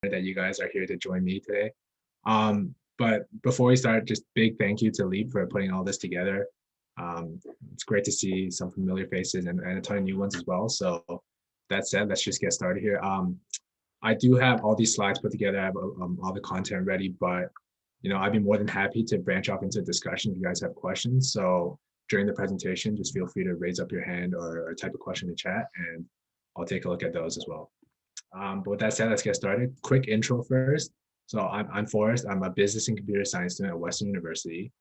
that you guys are here to join me today. But before we start, just big thank you to LEAP for putting all this together. It's great to see some familiar faces and a ton of new ones as well. So that said, let's just get started here. I do have all these slides put together. I have all the content ready, but I'd be more than happy to branch off into a discussion if you guys have questions. So during the presentation, just feel free to raise up your hand or type a question in the chat, and I'll take a look at those as well. But with that said, let's get started. Quick intro first. So I'm Forrest. I'm a business and computer science student at Western University.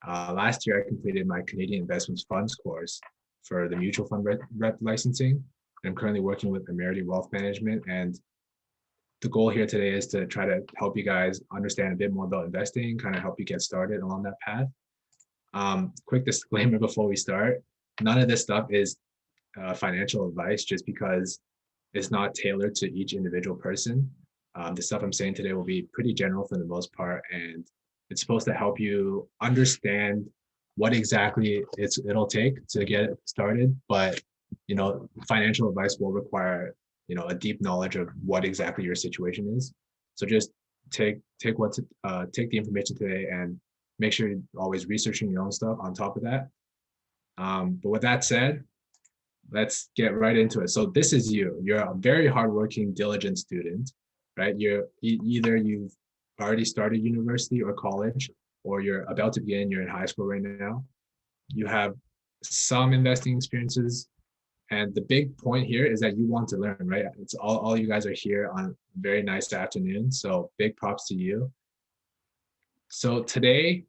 Last year, I completed my Canadian Investments Funds course for the mutual fund rep licensing. I'm currently working with Emerity Wealth Management, and the goal here today is to try to help you guys understand a bit more about investing, kind of help you get started along that path. Quick disclaimer before we start, none of this stuff is financial advice just because it's not tailored to each individual person. The stuff I'm saying today will be pretty general for the most part, and it's supposed to help you understand what exactly it'll take to get it started. But financial advice will require a deep knowledge of what exactly your situation is. So just take the information today and make sure you're always researching your own stuff on top of that. But with that said, let's get right into it. So this is you. You're a very hardworking, diligent student, right? Either you've already started university or college, or you're about to begin. You're in high school right now. You have some investing experiences, and the big point here is that you want to learn, right? It's all you guys are here on a very nice afternoon. So big props to you. So today,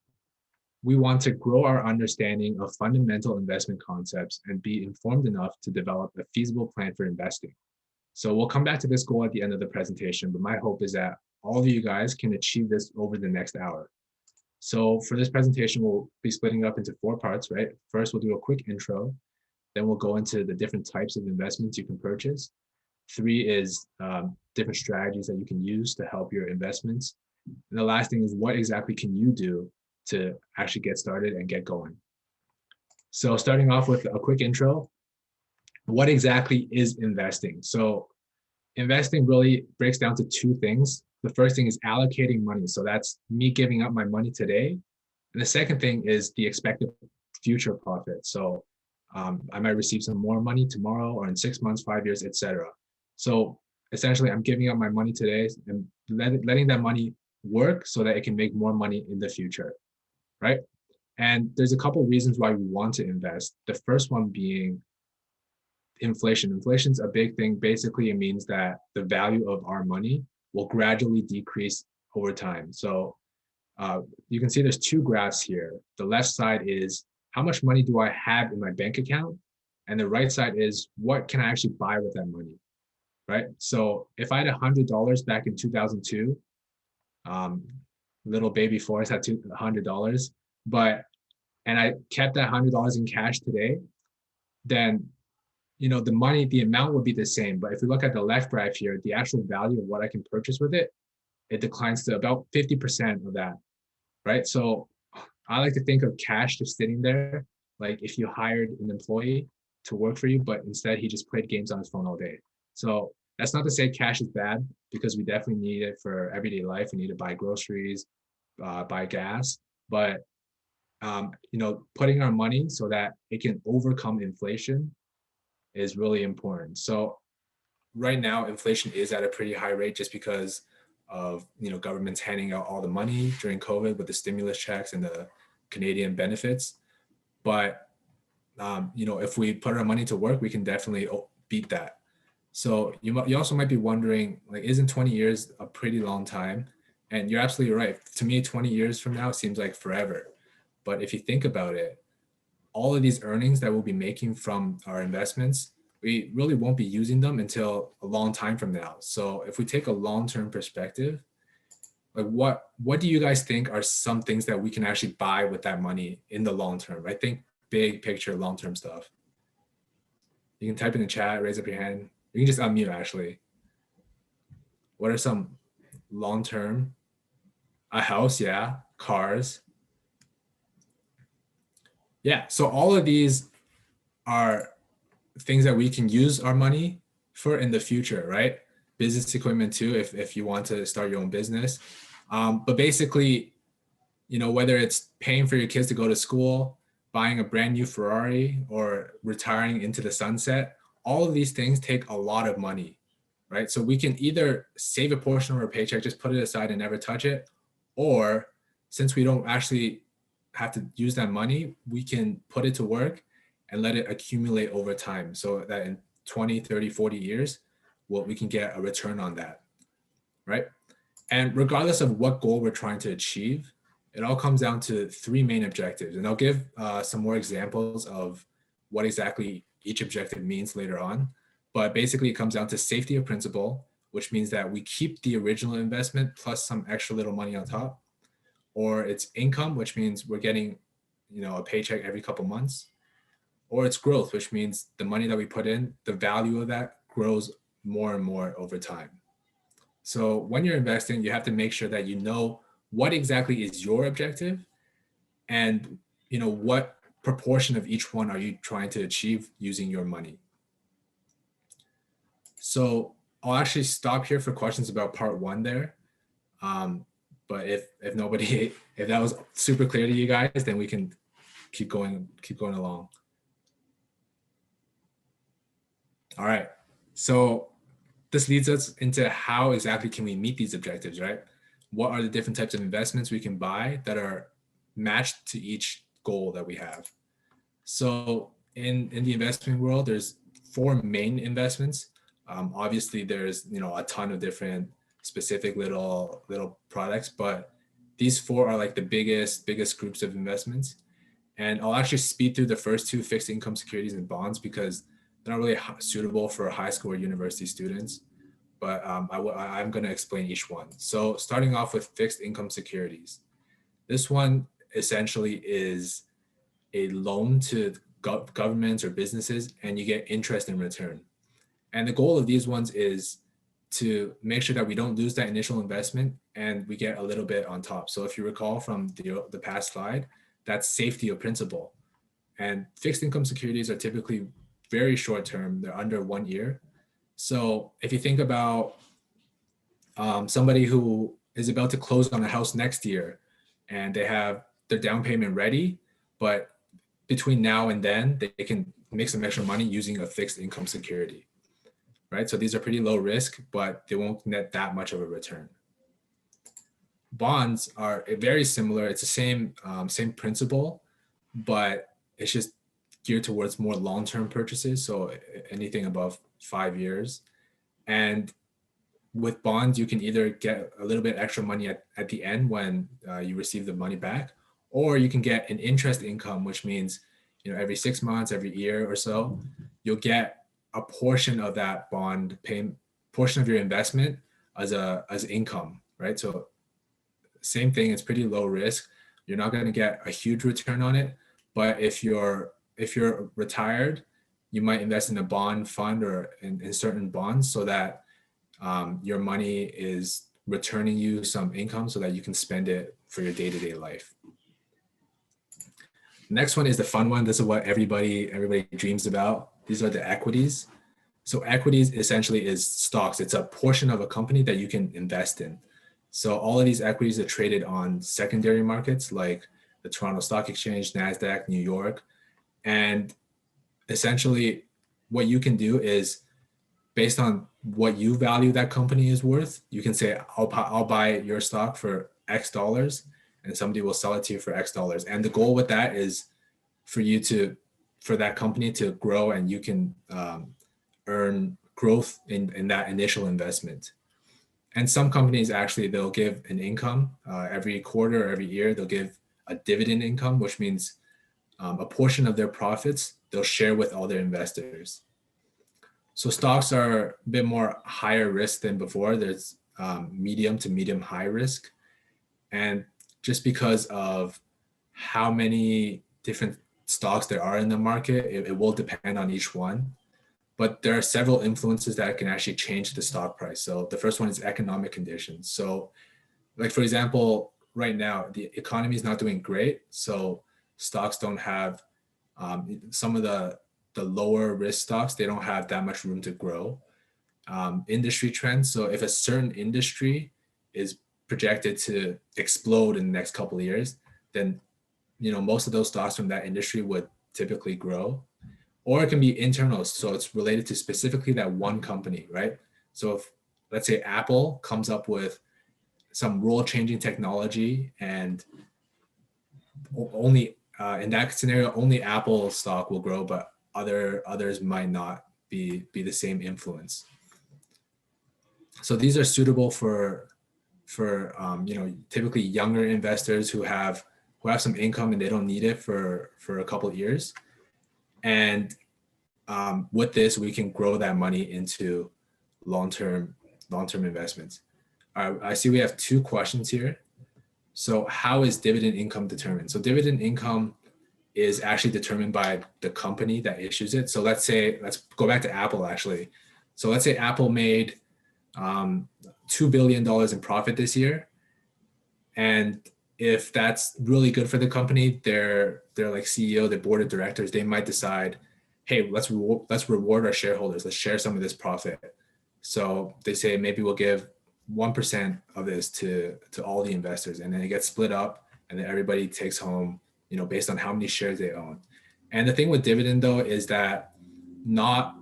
we want to grow our understanding of fundamental investment concepts and be informed enough to develop a feasible plan for investing. So we'll come back to this goal at the end of the presentation, but my hope is that all of you guys can achieve this over the next hour. So for this presentation, we'll be splitting up into 4 parts, right? First, we'll do a quick intro. Then we'll go into the different types of investments you can purchase. 3 is different strategies that you can use to help your investments. And the last thing is, what exactly can you do to actually get started and get going? So starting off with a quick intro, what exactly is investing? So investing really breaks down to 2 things. The first thing is allocating money. So that's me giving up my money today. And the second thing is the expected future profit. So I might receive some more money tomorrow or in 6 months, 5 years, etc. So essentially, I'm giving up my money today and letting that money work so that it can make more money in the future, right? And there's a couple of reasons why we want to invest. The first one being inflation. Inflation's a big thing. Basically, it means that the value of our money will gradually decrease over time. So you can see there's 2 graphs here. The left side is how much money do I have in my bank account? And the right side is what can I actually buy with that money, right? So if I had $100 back in 2002, little baby Forrest had $100, and I kept that $100 in cash today, then the amount would be the same. But if we look at the left graph here, the actual value of what I can purchase with it, it declines to about 50% of that, right? So I like to think of cash just sitting there, like if you hired an employee to work for you, but instead he just played games on his phone all day. So that's not to say cash is bad, because we definitely need it for everyday life. We need to buy groceries, buy gas, but putting our money so that it can overcome inflation is really important. So right now, inflation is at a pretty high rate just because of governments handing out all the money during COVID with the stimulus checks and the Canadian benefits. But if we put our money to work, we can definitely beat that. So you also might be wondering, like, isn't 20 years a pretty long time? And you're absolutely right. To me, 20 years from now seems like forever. But if you think about it, all of these earnings that we'll be making from our investments, we really won't be using them until a long time from now. So if we take a long-term perspective, like what do you guys think are some things that we can actually buy with that money in the long term? I think big picture, long-term stuff. You can type in the chat, raise up your hand. You can just unmute actually. What are some long-term? A house, yeah. Cars. Yeah, so all of these are things that we can use our money for in the future, right? business equipment too, if you want to start your own business. But basically, whether it's paying for your kids to go to school, buying a brand new Ferrari, or retiring into the sunset, all of these things take a lot of money, right? So we can either save a portion of our paycheck, just put it aside and never touch it, or since we don't actually have to use that money, we can put it to work and let it accumulate over time so that in 20, 30, 40 years, we can get a return on that, right? And regardless of what goal we're trying to achieve, it all comes down to three main objectives. And I'll give some more examples of what exactly each objective means later on. But basically, it comes down to safety of principal, which means that we keep the original investment plus some extra little money on top. Or it's income, which means we're getting, a paycheck every couple months. Or it's growth, which means the money that we put in, the value of that grows more and more over time. So when you're investing, you have to make sure that you know what exactly is your objective and what proportion of each one are you trying to achieve using your money. So I'll actually stop here for questions about part one there. But if nobody, if that was super clear to you guys, then we can keep going along. All right. So this leads us into how exactly can we meet these objectives, right? What are the different types of investments we can buy that are matched to each goal that we have? So in the investment world, there's four main investments. Obviously, there's a ton of different specific little products, but these four are like the biggest groups of investments. And I'll actually speed through the first two, fixed income securities and bonds, because they're not really suitable for high school or university students. But I'm going to explain each one. So starting off with fixed income securities. This one essentially is a loan to governments or businesses, and you get interest in return. And the goal of these ones is to make sure that we don't lose that initial investment and we get a little bit on top. So if you recall from the past slide, that's safety of principal. And fixed income securities are typically very short term. They're under 1 year. So if you think about somebody who is about to close on a house next year and they have their down payment ready, but between now and then, they can make some extra money using a fixed income security, right? So these are pretty low risk, but they won't net that much of a return. Bonds are very similar. It's the same principle, but it's just geared towards more long-term purchases. So anything above 5 years. And with bonds, you can either get a little bit extra money at the end when you receive the money back, or you can get an interest income, which means every 6 months, every year or so, you'll get a portion of that bond portion of your investment as income, right? So same thing, it's pretty low risk. You're not going to get a huge return on it, but if you're retired, you might invest in a bond fund or in certain bonds so that your money is returning you some income so that you can spend it for your day-to-day life. Next one is the fun one. This is what everybody dreams about. These are the equities. So equities essentially is stocks. It's a portion of a company that you can invest in. So all of these equities are traded on secondary markets like the Toronto Stock Exchange, NASDAQ, New York. And essentially what you can do is, based on what you value that company is worth, you can say, I'll buy your stock for X dollars, and somebody will sell it to you for X dollars. And the goal with that is for that company to grow, and you can earn growth in that initial investment. And some companies actually, they'll give an income every quarter or every year. They'll give a dividend income, which means a portion of their profits they'll share with all their investors. So stocks are a bit more higher risk than before. There's medium to medium high risk. And just because of how many different stocks there are in the market, it will depend on each one. But there are several influences that can actually change the stock price. So the first one is economic conditions. So like, for example, right now, the economy is not doing great. So stocks don't have some of the lower risk stocks, they don't have that much room to grow. industry trends. So if a certain industry is projected to explode in the next couple of years, then most of those stocks from that industry would typically grow. Or it can be internal, so it's related to specifically that one company, right? So if, let's say, Apple comes up with some world-changing technology, and only in that scenario, only Apple stock will grow, but others might not be the same influence. So these are suitable for typically younger investors who have some income and they don't need it for a couple of years. And with this, we can grow that money into long-term investments. I see we have two questions here. So how is dividend income determined? So dividend income is actually determined by the company that issues it. So let's go back to Apple actually. So let's say Apple made $2 billion in profit this year. And if that's really good for the company, their like CEO, the board of directors, they might decide, hey, let's reward our shareholders. Let's share some of this profit. So they say maybe we'll give 1% of this to all the investors, and then it gets split up, and then everybody takes home, based on how many shares they own. And the thing with dividend though is that not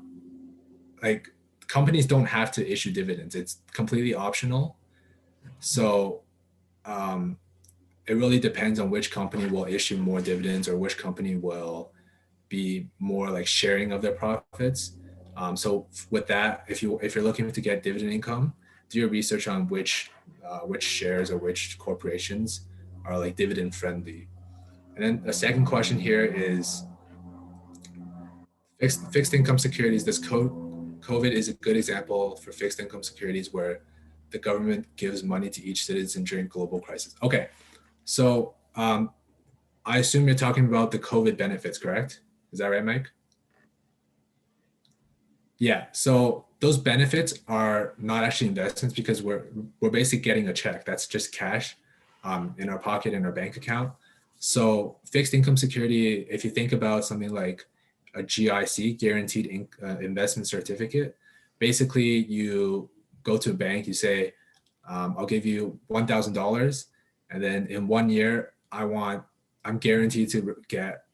like companies don't have to issue dividends. It's completely optional. So it really depends on which company will issue more dividends or which company will be more like sharing of their profits. So with that, if you're looking to get dividend income, do your research on which shares or which corporations are like dividend friendly. And then a second question here is fixed income securities. This COVID is a good example for fixed income securities where the government gives money to each citizen during global crisis. Okay, so I assume you're talking about the COVID benefits, correct? Is that right, Mike? Yeah. So those benefits are not actually investments because we're basically getting a check. That's just cash in our pocket, in our bank account. So fixed income security, if you think about something like a GIC, guaranteed investment certificate, basically you go to a bank, you say, I'll give you $1,000, and then in 1 year, I'm guaranteed to get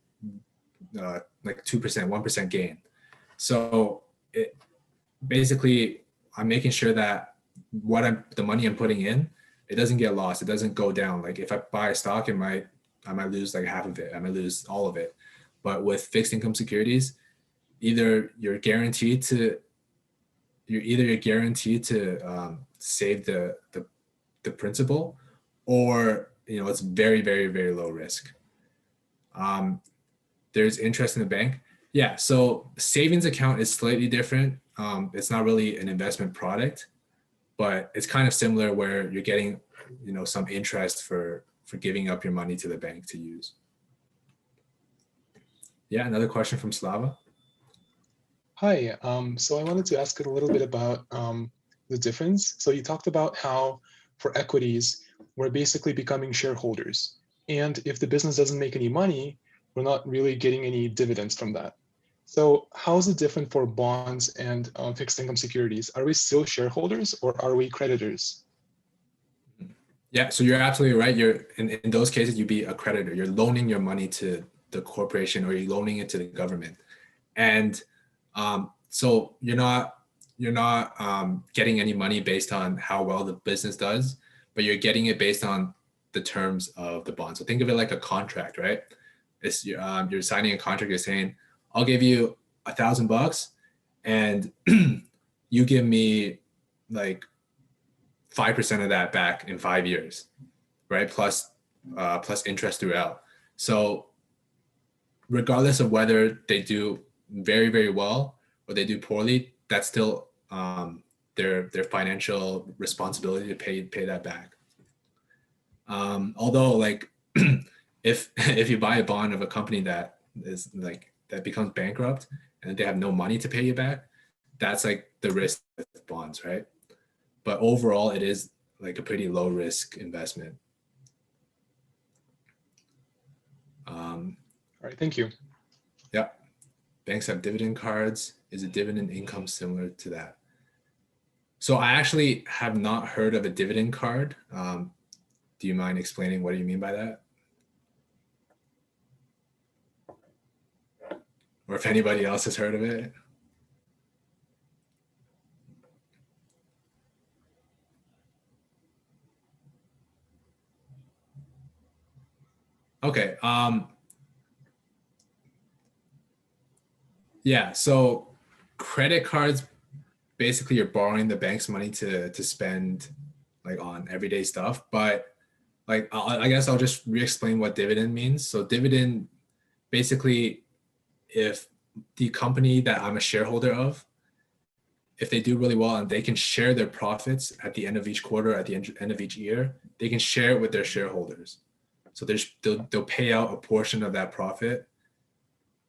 like 2%, 1% gain. So basically I'm making sure that the money I'm putting in, it doesn't get lost. It doesn't go down. Like if I buy a stock, I might lose like half of it. I might lose all of it. But with fixed income securities, either you're guaranteed to save the principal, or it's very, very, very low risk. There's interest in the bank. Yeah, so savings account is slightly different. It's not really an investment product, but it's kind of similar where you're getting, some interest for giving up your money to the bank to use. Yeah, another question from Slava. Hi, so I wanted to ask a little bit about the difference. So you talked about how for equities, we're basically becoming shareholders. And if the business doesn't make any money, we're not really getting any dividends from that. So how is it different for bonds and fixed income securities? Are we still shareholders or are we creditors? Yeah, so you're absolutely right. You're in those cases, you'd be a creditor. You're loaning your money to the corporation or you're loaning it to the government. And so you're not getting any money based on how well the business does, but you're getting it based on the terms of the bond. So think of it like a contract, right? It's you're signing a contract. You're saying, I'll give you $1,000 and you give me like 5% of that back in 5 years, right? Plus interest throughout. So regardless of whether they do very, very well or they do poorly, that's still their financial responsibility to pay that back. Although like if you buy a bond of a company that becomes bankrupt and they have no money to pay you back, that's like the risk with bonds, right? But overall, it is like a pretty low risk investment. All right, thank you. Yeah. Banks have dividend cards. Is a dividend income similar to that? So I actually have not heard of a dividend card. Do you mind explaining what do you mean by that? Or if anybody else has heard of it? Okay. Yeah. So credit cards, basically you're borrowing the bank's money to spend like on everyday stuff. But like, I guess I'll just re-explain what dividend means. So dividend, basically, if the company that I'm a shareholder of, if they do really well and they can share their profits at the end of each quarter, at the end of each year, they can share it with their shareholders. So they'll pay out a portion of that profit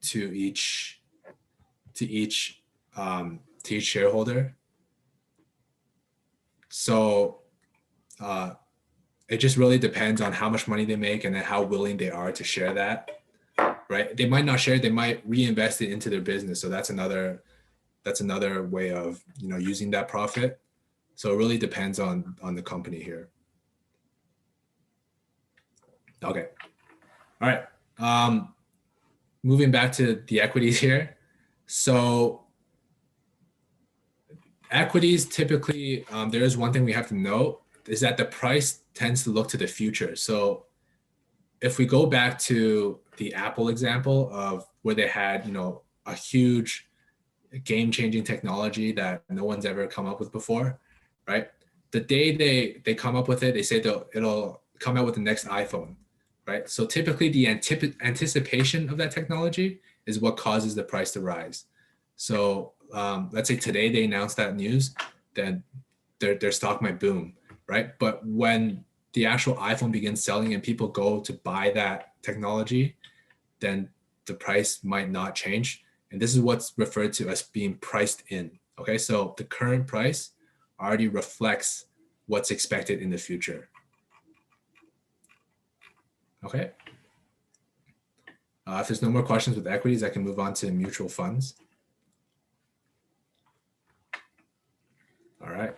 to each to each to each shareholder. So it just really depends on how much money they make and then how willing they are to share that. Right? They might not share it; they might reinvest it into their business. So that's another way of using that profit. So it really depends on the company here. Okay. All right. Moving back to the equities here. So equities typically, there is one thing we have to note is that the price tends to look to the future. So if we go back to the Apple example of where they had, a huge game-changing technology that no one's ever come up with before, right? The day they come up with it, they say it'll come out with the next iPhone, right? So typically the anticipation of that technology is what causes the price to rise. So let's say today they announced that news, then their stock might boom, right? But when the actual iPhone begins selling and people go to buy that technology, then the price might not change. And this is what's referred to as being priced in. Okay, so the current price already reflects what's expected in the future. Okay. If there's no more questions with equities, I can move on to mutual funds. All right.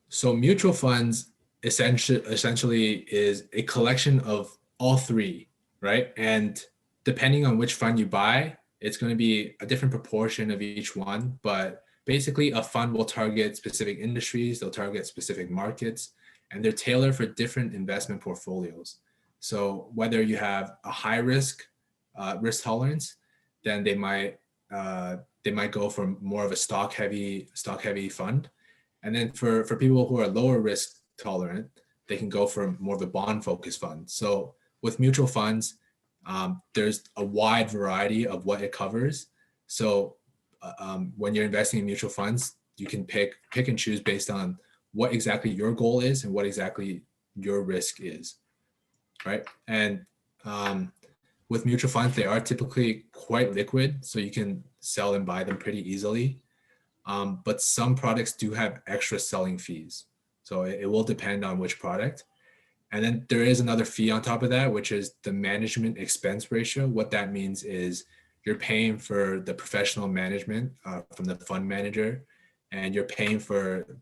So mutual funds essentially is a collection of all three, right? And depending on which fund you buy, it's going to be a different proportion of each one. But basically, a fund will target specific industries, they'll target specific markets, and they're tailored for different investment portfolios. So whether you have a high risk tolerance, then they might go for more of a stock heavy fund. And then for people who are lower risk tolerant, they can go for more of a bond focused fund. So with mutual funds, there's a wide variety of what it covers. So when you're investing in mutual funds, you can pick and choose based on what exactly your goal is and what exactly your risk is, right? And with mutual funds, they are typically quite liquid, so you can sell and buy them pretty easily. But some products do have extra selling fees. So it will depend on which product. And then there is another fee on top of that, which is the management expense ratio. What that means is you're paying for the professional management from the fund manager, and you're paying for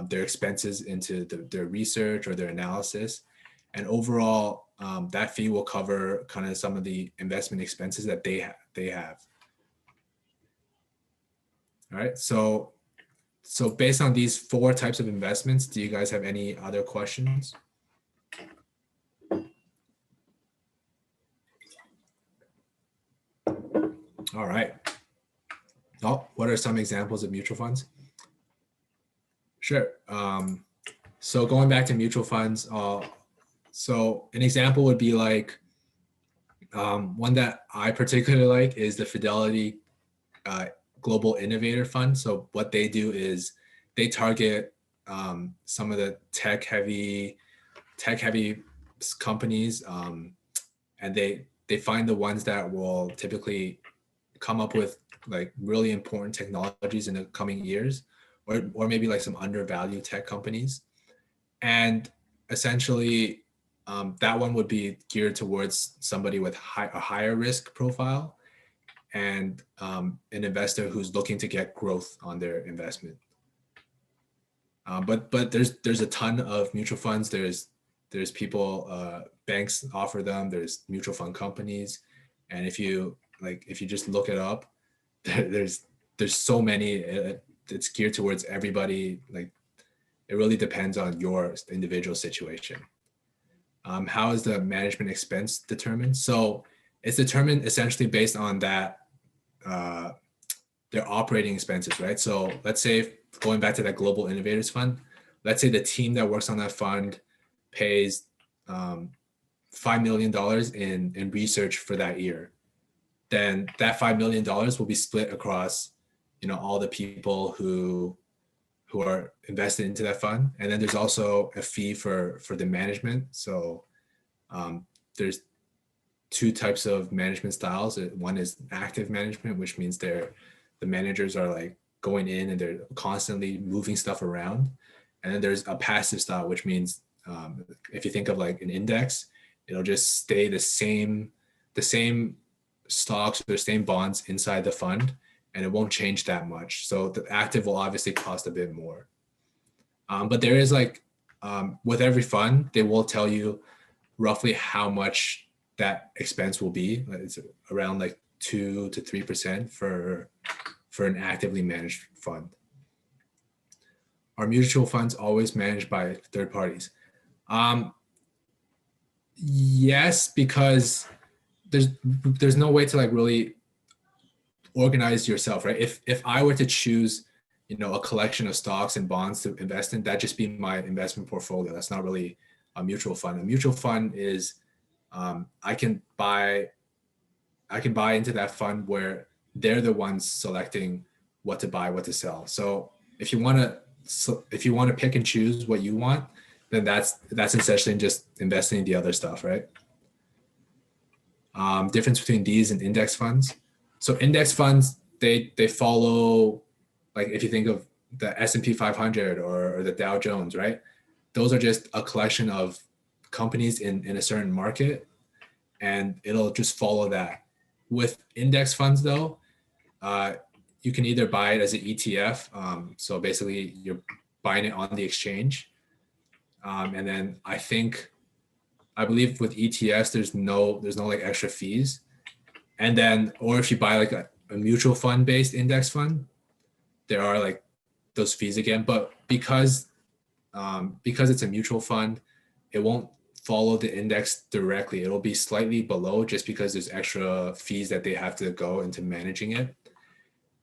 their expenses into their research or their analysis. And overall, that fee will cover kind of some of the investment expenses that they have. All right. So based on these four types of investments, do you guys have any other questions? All right. Oh, what are some examples of mutual funds? Sure. So going back to mutual funds, so an example would be like one that I particularly like is the Fidelity Global Innovator Fund. So what they do is they target some of the tech heavy companies, and they find the ones that will typically come up with like really important technologies in the coming years, or maybe like some undervalued tech companies. And essentially, that one would be geared towards somebody with a higher risk profile. and an investor who's looking to get growth on their investment. But there's a ton of mutual funds. There's people, banks offer them. There's mutual fund companies, and if you just look it up, there's so many. It's geared towards everybody. Like, it really depends on your individual situation. How is the management expense determined? So it's determined essentially based on that, their operating expenses, right? So let's say, going back to that Global Innovators Fund, let's say the team that works on that fund pays $5 million in research for that year. Then that $5 million will be split across, all the people who are invested into that fund. And then there's also a fee for the management. So there's two types of management styles. One is active management, which means the managers are like going in and they're constantly moving stuff around. And then there's a passive style, which means if you think of like an index, it'll just stay the same stocks or the same bonds inside the fund, and it won't change that much. So the active will obviously cost a bit more. But there is with every fund, they will tell you roughly how much that expense will be. It's around like 2 to 3% for an actively managed fund. Are mutual funds always managed by third parties? Yes, because there's no way to really organize yourself, right? If I were to choose, a collection of stocks and bonds to invest in, that'd just be my investment portfolio. That's not really a mutual fund. A mutual fund is, I can buy into that fund where they're the ones selecting what to buy, what to sell. So if you want to pick and choose what you want, then that's essentially just investing in the other stuff, right? Difference between these and index funds. So index funds, they follow, like if you think of the S&P 500 or the Dow Jones, right? Those are just a collection of companies in a certain market, and it'll just follow that. With index funds though, you can either buy it as an ETF. So basically you're buying it on the exchange. And then I believe with ETFs, there's no like extra fees. And then, or if you buy like a mutual fund based index fund, there are like those fees again. But because it's a mutual fund, it won't follow the index directly. It'll be slightly below just because there's extra fees that they have to go into managing it.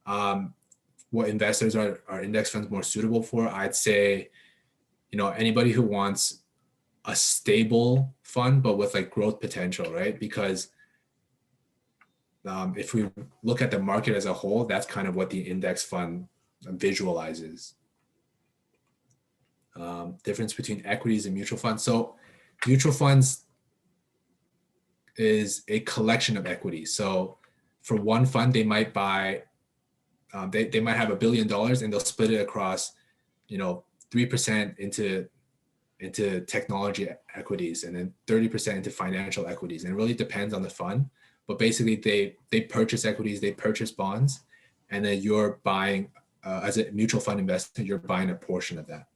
What investors are index funds more suitable for? I'd say, anybody who wants a stable fund, but with like growth potential, right? Because if we look at the market as a whole, that's kind of what the index fund visualizes. Difference between equities and mutual funds. So mutual funds is a collection of equities. So for one fund, they might buy, they might have $1 billion and they'll split it across, 3% into technology equities and then 30% into financial equities. And it really depends on the fund. But basically they purchase equities, they purchase bonds, and then you're buying, as a mutual fund investor, you're buying a portion of that.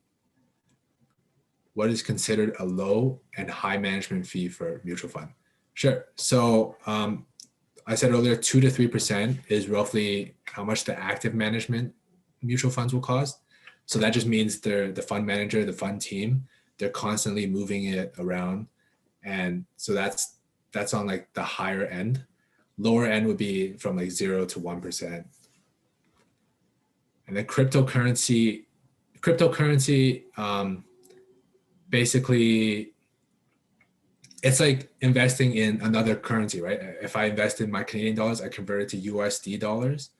What is considered a low and high management fee for mutual fund? Sure. So I said earlier, 2 to 3% is roughly how much the active management mutual funds will cost. So that just means the fund manager, the fund team, they're constantly moving it around. And so that's on like the higher end. Lower end would be from like 0 to 1%. And then cryptocurrency, basically, it's like investing in another currency, right? If I invested my Canadian dollars, I convert it to USD dollars.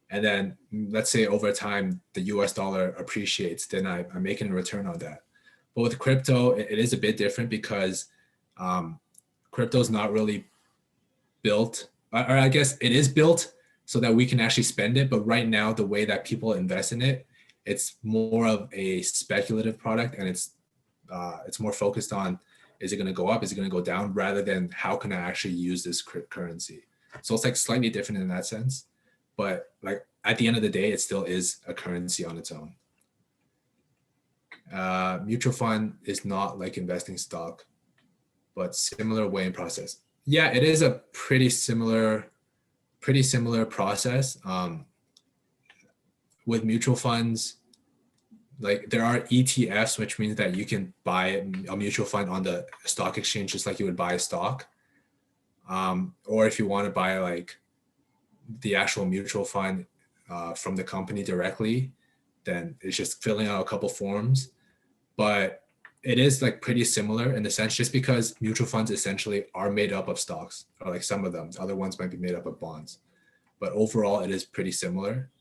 And then let's say over time, the US dollar appreciates, then I'm making a return on that. But with crypto, it is a bit different because crypto is not really built, or I guess it is built so that we can actually spend it. But right now, the way that people invest in it, it's more of a speculative product, and it's more focused on, is it going to go up? Is it going to go down? Rather than how can I actually use this currency? So it's like slightly different in that sense. But like at the end of the day, it still is a currency on its own. Mutual fund is not like investing stock, but similar weighing process. Yeah, it is a pretty similar process. With mutual funds, like there are ETFs, which means that you can buy a mutual fund on the stock exchange just like you would buy a stock. Or if you want to buy like the actual mutual fund from the company directly, then it's just filling out a couple forms. But it is like pretty similar in the sense, just because mutual funds essentially are made up of stocks, or like some of them, other ones might be made up of bonds. But overall, it is pretty similar.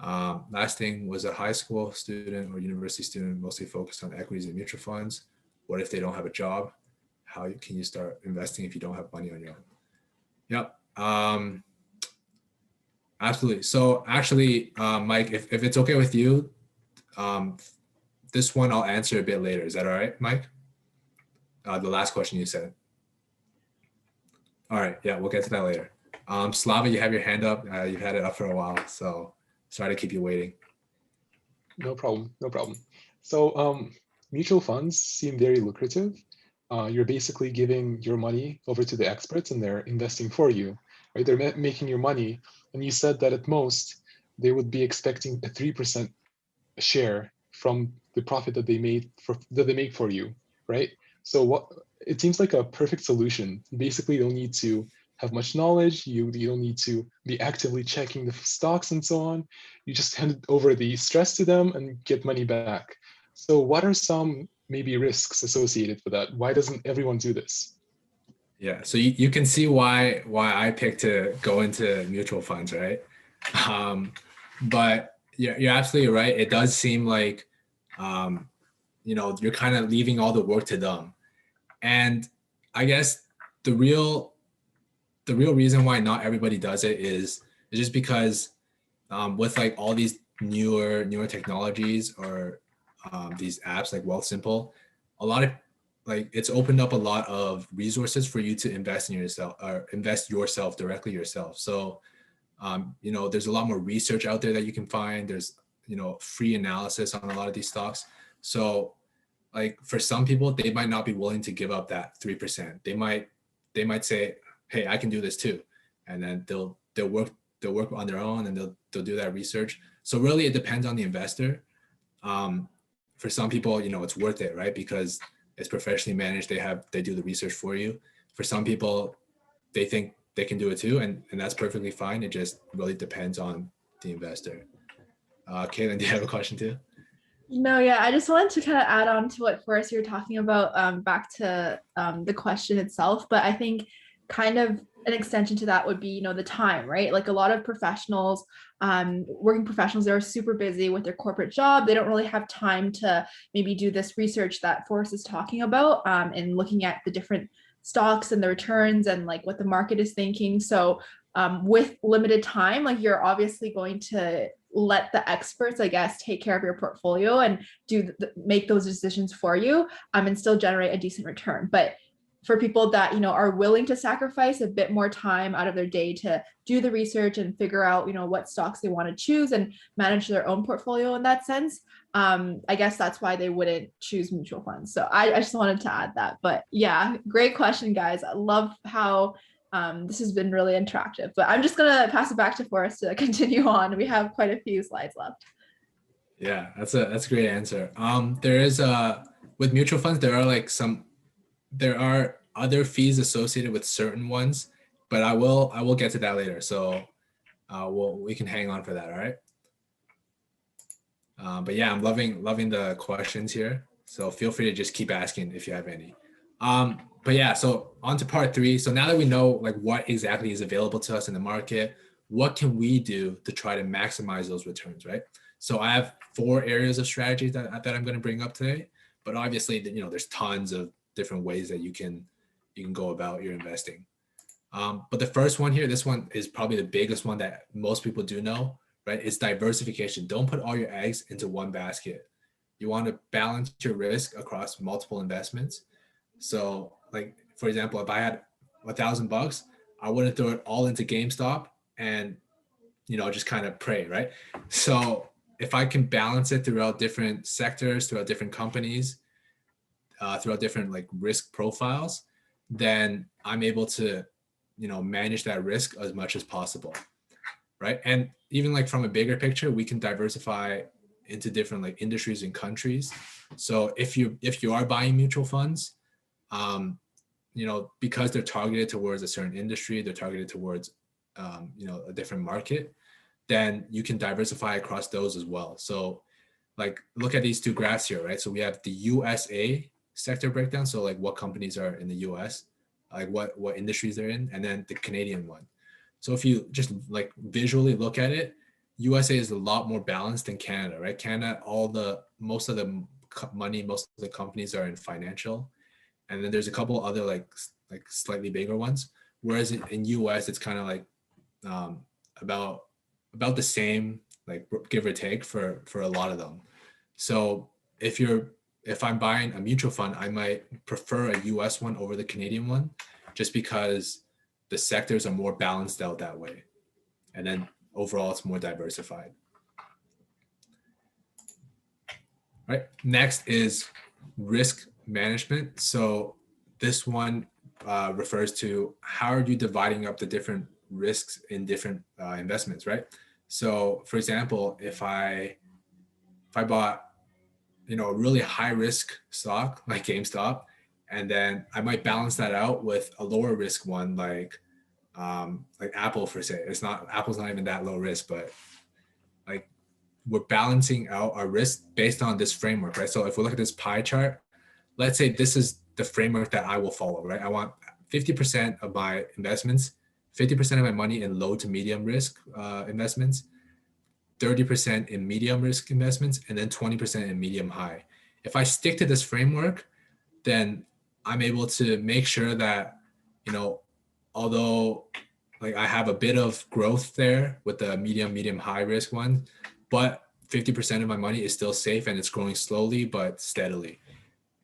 Last thing, was a high school student or university student mostly focused on equities and mutual funds? What if they don't have a job? How can you start investing if you don't have money on your own? Yep. Absolutely. So actually, Mike, if it's okay with you, this one I'll answer a bit later. Is that all right, Mike? The last question you said. All right. Yeah, we'll get to that later. Slava, you have your hand up. You've had it up for a while, so sorry to keep you waiting. No problem. No problem. So mutual funds seem very lucrative. You're basically giving your money over to the experts and they're investing for you, right? They're making your money. And you said that at most, they would be expecting a 3% share from the profit that they make for you, right? So it seems like a perfect solution. You basically don't need to have much knowledge. You don't need to be actively checking the stocks and so on. You just hand over the stress to them and get money back. So what are some maybe risks associated with that? Why doesn't everyone do this? Yeah, so you can see why I picked to go into mutual funds, right? But you're absolutely right. It does seem like you're kind of leaving all the work to them. And I guess the real reason why not everybody does it is just because with like all these newer technologies, or these apps like Wealthsimple, a lot of like it's opened up a lot of resources for you to invest in yourself, or invest yourself directly yourself. So there's a lot more research out there that you can find. There's free analysis on a lot of these stocks. So like for some people, they might not be willing to give up that 3%. They might say, hey, I can do this too, and then they'll work on their own, and they'll do that research. So really, it depends on the investor. For some people, it's worth it, right? Because it's professionally managed. They do the research for you. For some people, they think they can do it too, and that's perfectly fine. It just really depends on the investor. Caitlin, do you have a question too? No, yeah, I just wanted to kind of add on to what Forrest you were talking about, back to the question itself. But I think kind of an extension to that would be, the time, right? Like a lot of professionals, working professionals, they're super busy with their corporate job. They don't really have time to maybe do this research that Forrest is talking about, and looking at the different stocks and the returns and like what the market is thinking. So with limited time, like you're obviously going to let the experts, I guess, take care of your portfolio and make those decisions for you, and still generate a decent return. But for people that are willing to sacrifice a bit more time out of their day to do the research and figure out what stocks they want to choose and manage their own portfolio in that sense, I guess that's why they wouldn't choose mutual funds. So I just wanted to add that. But yeah, great question, guys. I love how this has been really interactive, but I'm just gonna pass it back to Forrest to continue on. We have quite a few slides left. Yeah, that's a great answer. There is with mutual funds, there are other fees associated with certain ones, but I will get to that later. So we can hang on for that. All right. But yeah, I'm loving the questions here. So feel free to just keep asking if you have any. But yeah, so on to part 3. So now that we know like what exactly is available to us in the market, what can we do to try to maximize those returns, right? So I have 4 areas of strategy that I'm going to bring up today. But obviously, there's tons of different ways that you can go about your investing. But the first one here, this one is probably the biggest one that most people do know, right? It's diversification. Don't put all your eggs into one basket. You want to balance your risk across multiple investments. So like, for example, if I had $1,000, I wouldn't throw it all into GameStop and, just kind of pray, right? So if I can balance it throughout different sectors, throughout different companies, throughout different like risk profiles, then I'm able to, manage that risk as much as possible, right? And even like from a bigger picture, we can diversify into different like industries and countries. So if you are buying mutual funds, because they're targeted towards a certain industry, they're targeted towards, a different market, then you can diversify across those as well. So like look at these two graphs here, right? So we have the USA sector breakdown. So like what companies are in the US, like what industries they're in, and then the Canadian one. So if you just like visually look at it, USA is a lot more balanced than Canada, right? Canada, most of the money, most of the companies are in financial. And then there's a couple other like slightly bigger ones. Whereas in US, it's kind of like about the same, like give or take for a lot of them. So if I'm buying a mutual fund, I might prefer a US one over the Canadian one, just because the sectors are more balanced out that way. And then overall, it's more diversified. All right. Next is risk management. So this one refers to how are you dividing up the different risks in different investments, right? So for example, if I bought, a really high risk stock like GameStop, and then I might balance that out with a lower risk one like Apple for say. Apple's not even that low risk, but like we're balancing out our risk based on this framework, right? So if we look at this pie chart, let's say this is the framework that I will follow, right? I want 50% of my investments, 50% of my money in low to medium risk investments, 30% in medium risk investments, and then 20% in medium high. If I stick to this framework, then I'm able to make sure that, although like I have a bit of growth there with the medium high risk one, but 50% of my money is still safe and it's growing slowly but steadily.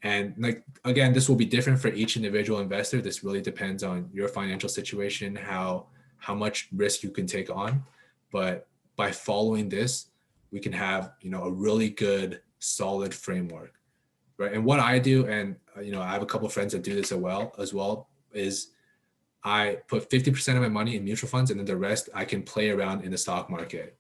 And like, again, this will be different for each individual investor. This really depends on your financial situation, how much risk you can take on. But by following this, we can have, a really good, solid framework, right? And what I do, and, I have a couple of friends that do this as well, is I put 50% of my money in mutual funds, and then the rest I can play around in the stock market,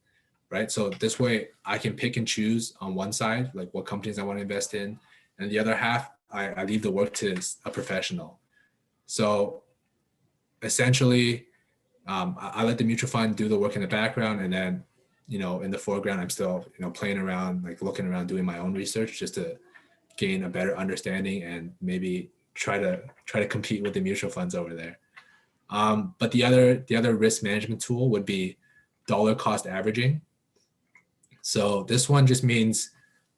right? So this way I can pick and choose on one side, like what companies I want to invest in, and the other half, I leave the work to a professional. So essentially, I let the mutual fund do the work in the background, and then, in the foreground, I'm still, playing around, like looking around, doing my own research just to gain a better understanding and maybe try to compete with the mutual funds over there. But the other risk management tool would be dollar cost averaging. So this one just means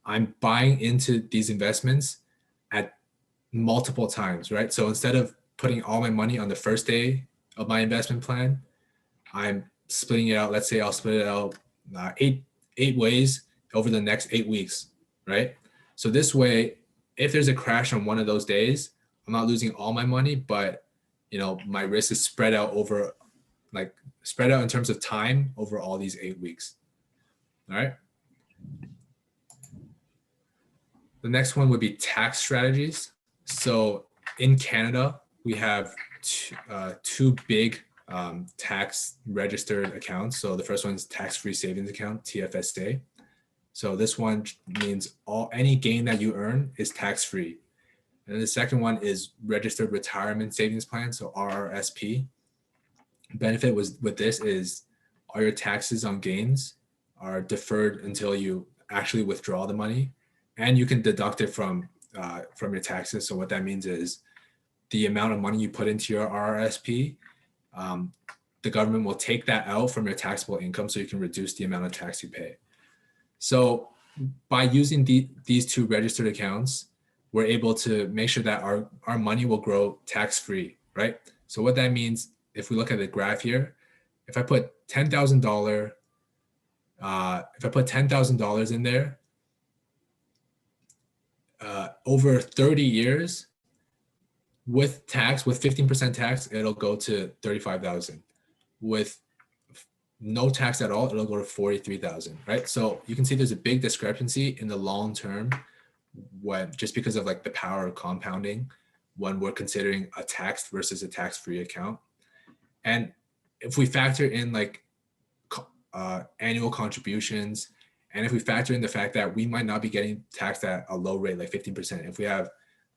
I'm buying into these investments at multiple times, right? So instead of putting all my money on the first day of my investment plan, I'm splitting it out. Let's say I'll split it out eight ways over the next 8 weeks, right? So this way, if there's a crash on one of those days, I'm not losing all my money, but my risk is spread out in terms of time over all these 8 weeks. All right. The next one would be tax strategies. So in Canada, we have two big tax registered accounts. So the first one is tax-free savings account, TFSA. So this one means any gain that you earn is tax-free. And the second one is registered retirement savings plan, so RRSP. Benefit with this is all your taxes on gains are deferred until you actually withdraw the money, and you can deduct it from your taxes. So what that means is the amount of money you put into your RRSP, the government will take that out from your taxable income, so you can reduce the amount of tax you pay. So by using these two registered accounts, we're able to make sure that our money will grow tax-free, right? So what that means, if we look at the graph here, if I put $10,000 in there, over 30 years, with 15% tax, it'll go to 35,000. With no tax at all, it'll go to 43,000, right? So you can see there's a big discrepancy in the long term when, just because of like the power of compounding, when we're considering a taxed versus a tax-free account. And if we factor in like annual contributions, and if we factor in the fact that we might not be getting taxed at a low rate, like 15%, if we have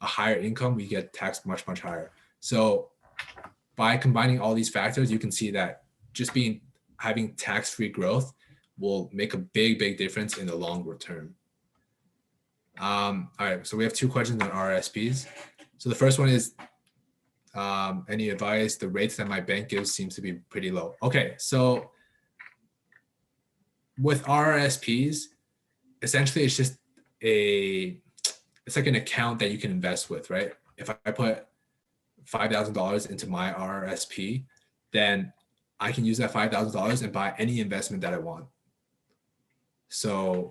a higher income, we get taxed much, much higher. So by combining all these factors, you can see that just having tax-free growth will make a big, big difference in the longer term. All right, so we have 2 questions on RRSPs. So the first one is, any advice? The rates that my bank gives seems to be pretty low. Okay, so with RRSPs, essentially it's just it's like an account that you can invest with, right? If I put $5,000 into my RRSP, then I can use that $5,000 and buy any investment that I want. So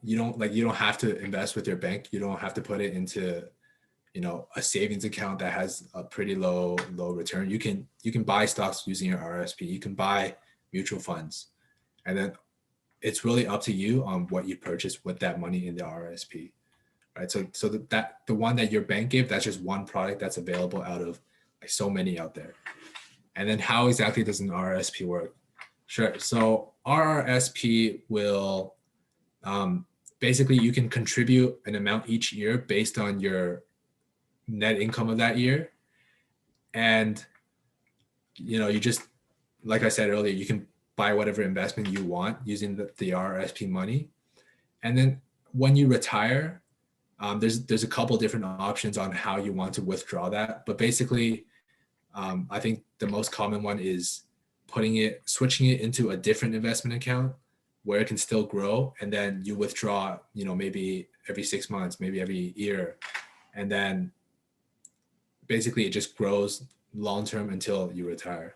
you don't have to invest with your bank. You don't have to put it into, a savings account that has a pretty low return. You can buy stocks using your RRSP. You can buy mutual funds, and then it's really up to you on what you purchase with that money in the RRSP, right? So the one that your bank gave, that's just one product that's available out of like so many out there. And then how exactly does an RRSP work? Sure. So RRSP will basically, you can contribute an amount each year based on your net income of that year, and you just, like I said earlier, you can buy whatever investment you want using the RRSP money. And then when you retire, there's a couple different options on how you want to withdraw that. But basically, I think the most common one is switching it into a different investment account where it can still grow. And then you withdraw, maybe every 6 months, maybe every year. And then basically it just grows long-term until you retire.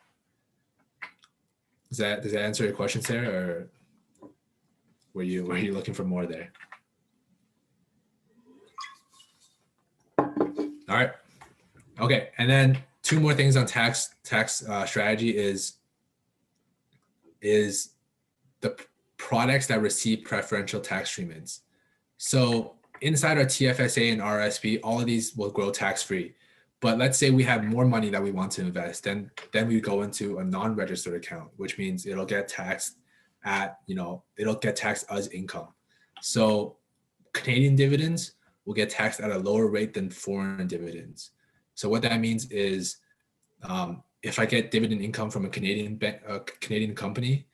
Does that answer your question, Sarah, or were you looking for more there? All right. Okay, and then 2 more things on tax strategy is the products that receive preferential tax treatments. So inside our TFSA and RSP, all of these will grow tax-free. But let's say we have more money that we want to invest, then we go into a non-registered account, which means it'll get taxed it'll get taxed as income. So Canadian dividends will get taxed at a lower rate than foreign dividends. So what that means is, if I get dividend income from a Canadian company,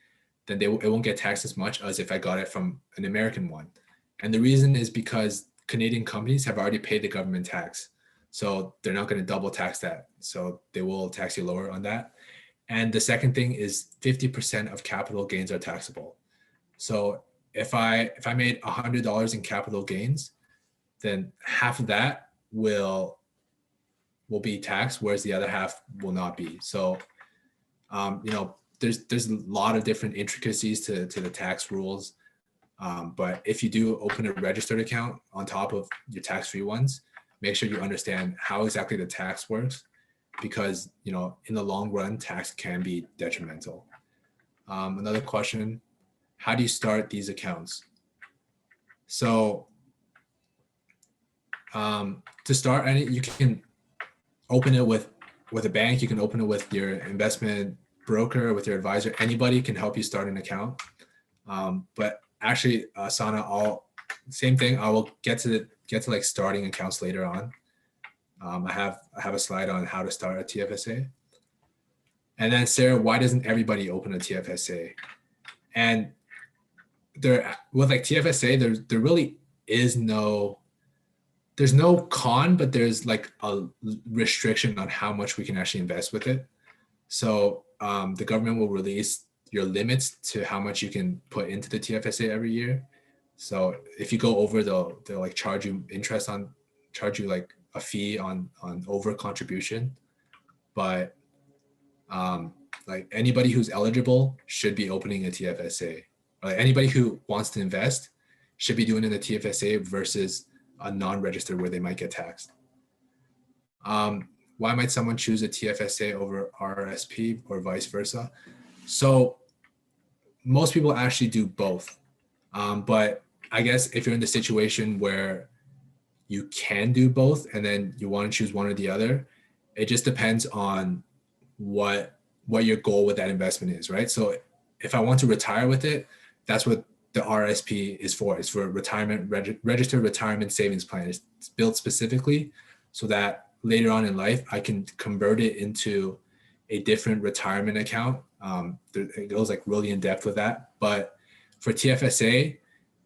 then it won't get taxed as much as if I got it from an American one. And the reason is because Canadian companies have already paid the government tax. So they're not going to double tax that. So they will tax you lower on that. And the second thing is 50% of capital gains are taxable. So if I made $100 in capital gains, then half of that will be taxed, whereas the other half will not be. So, there's a lot of different intricacies to the tax rules. But if you do open a registered account on top of your tax-free ones, make sure you understand how exactly the tax works, because in the long run, tax can be detrimental. Another question: how do you start these accounts? So to start, you can open it with a bank. You can open it with your investment broker, with your advisor. Anybody can help you start an account. But actually, Sana, same thing. I will get to like starting accounts later on. I have a slide on how to start a TFSA. And then Sarah, why doesn't everybody open a TFSA? And with like TFSA, there really is there's no con, but there's like a restriction on how much we can actually invest with it. So the government will release your limits to how much you can put into the TFSA every year. So if you go over, they'll like charge you like a fee on over contribution. But like anybody who's eligible should be opening a TFSA. Like anybody who wants to invest should be doing it in a TFSA versus a non-registered where they might get taxed. Why might someone choose a TFSA over RRSP or vice versa? So most people actually do both. But I guess if you're in the situation where you can do both and then you want to choose one or the other, it just depends on what your goal with that investment is, right? So if I want to retire with it, that's what the RSP is for. It's for retirement, registered retirement savings plan. It's built specifically so that later on in life, I can convert it into a different retirement account. It goes like really in depth with that. But for TFSA,